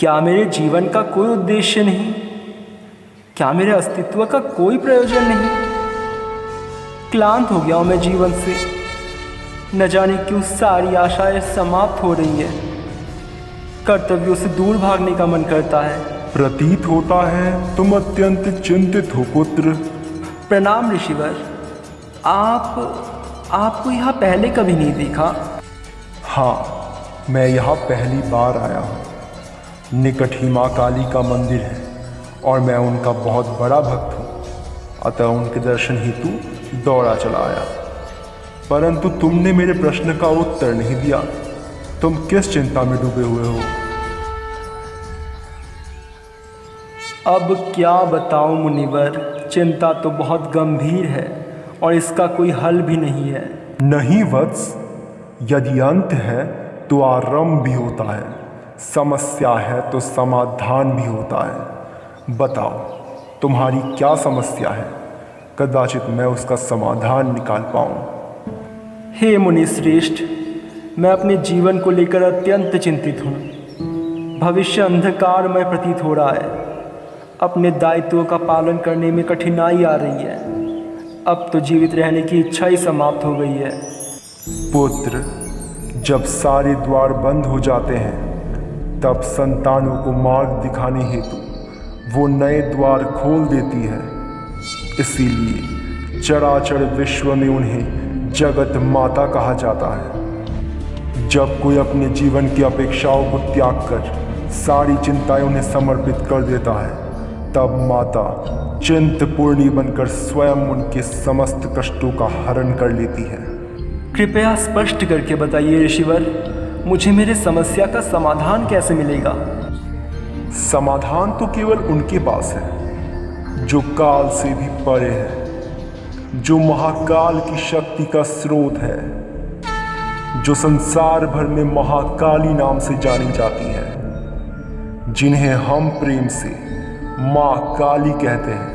क्या मेरे जीवन का कोई उद्देश्य नहीं? क्या मेरे अस्तित्व का कोई प्रयोजन नहीं? क्लांत हो गया हूँ मैं जीवन से। न जाने क्यों सारी आशाएं समाप्त हो रही है। कर्तव्यों से दूर भागने का मन करता है। प्रतीत होता है तुम अत्यंत चिंतित हो पुत्र। प्रणाम ऋषिवर। आपको यहाँ पहले कभी नहीं देखा। हाँ, मैं यहाँ पहली बार आया हूँ। निकट ही माँ काली का मंदिर है और मैं उनका बहुत बड़ा भक्त हूँ, अतः उनके दर्शन हेतु दौड़ा चला आया। परंतु तुमने मेरे प्रश्न का उत्तर नहीं दिया। तुम किस चिंता में डूबे हुए हो? अब क्या बताऊं मुनिवर, चिंता तो बहुत गंभीर है और इसका कोई हल भी नहीं है। नहीं वत्स, यदि अंत है तो आरंभ भी होता है, समस्या है तो समाधान भी होता है। बताओ तुम्हारी क्या समस्या है, कदाचित मैं उसका समाधान निकाल पाऊं। हे मुनि श्रेष्ठ, मैं अपने जीवन को लेकर अत्यंत चिंतित हूँ। भविष्य अंधकारमय प्रतीत हो रहा है। अपने दायित्वों का पालन करने में कठिनाई आ रही है। अब तो जीवित रहने की इच्छा ही समाप्त हो गई है। पुत्र, जब सारे द्वार बंद हो जाते हैं तब संतानों को मार्ग दिखाने हेतु वो नए द्वार खोल देती है। इसीलिए चराचर विश्व में उन्हें जगत माता कहा जाता है। जब कोई अपने जीवन की अपेक्षाओं को त्याग कर सारी चिंताएं उन्हें समर्पित कर देता है, तब माता चिंतपूर्णी बनकर स्वयं उनके समस्त कष्टों का हरण कर लेती है। कृपया स्पष्ट करके बताइए ऋषिवर, मुझे मेरे समस्या का समाधान कैसे मिलेगा? समाधान तो केवल उनके पास है जो काल से भी परे है, जो महाकाल की शक्ति का स्रोत है, जो संसार भर में महाकाली नाम से जानी जाती है, जिन्हें हम प्रेम से माँ काली कहते हैं।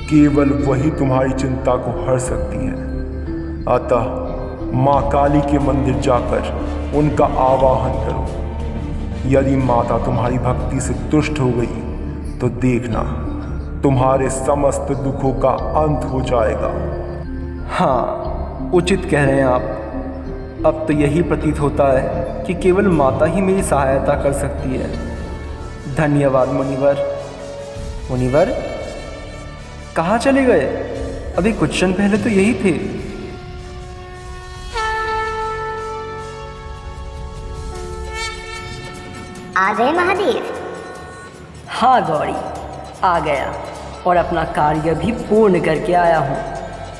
केवल वही तुम्हारी चिंता को हर सकती है। अतः माँ काली के मंदिर जाकर उनका आवाहन करो। यदि माता तुम्हारी भक्ति से तुष्ट हो गई तो देखना, तुम्हारे समस्त दुखों का अंत हो जाएगा। हाँ, उचित कह रहे हैं आप। अब तो यही प्रतीत होता है कि केवल माता ही मेरी सहायता कर सकती है। धन्यवाद मुनिवर। मुनिवर, कहाँ चले गए? अभी कुछ क्षण पहले तो यही थे। आ गए महादेव? हाँ गौरी, आ गया और अपना कार्य भी पूर्ण करके आया हूँ।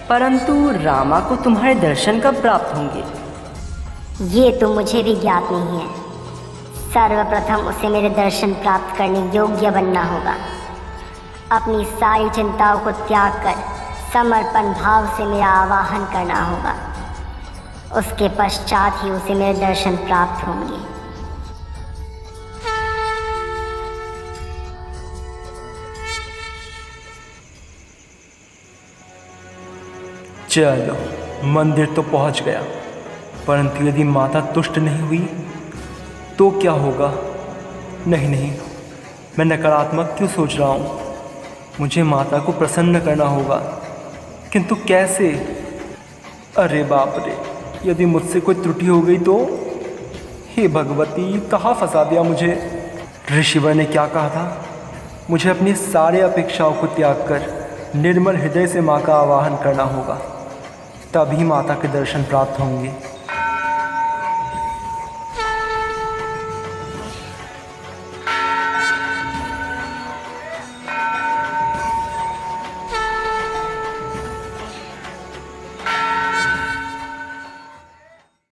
परंतु रामा को तुम्हारे दर्शन कब प्राप्त होंगे? ये तो मुझे भी ज्ञात नहीं है। सर्वप्रथम उसे मेरे दर्शन प्राप्त करने योग्य बनना होगा। अपनी सारी चिंताओं को त्याग कर समर्पण भाव से मेरा आवाहन करना होगा। उसके पश्चात ही उसे मेरे दर्शन प्राप्त होंगे। चलो, मंदिर तो पहुंच गया, परंतु यदि माता तुष्ट नहीं हुई तो क्या होगा? नहीं, मैं नकारात्मक क्यों सोच रहा हूँ? मुझे माता को प्रसन्न करना होगा, किंतु कैसे? अरे बाप रे, यदि मुझसे कोई त्रुटि हो गई तो? हे भगवती, कहाँ फंसा दिया मुझे? ऋषिवर ने क्या कहा था? मुझे अपनी सारी अपेक्षाओं को त्याग कर निर्मल हृदय से माँ का आवाहन करना होगा, तभी माता के दर्शन प्राप्त होंगे।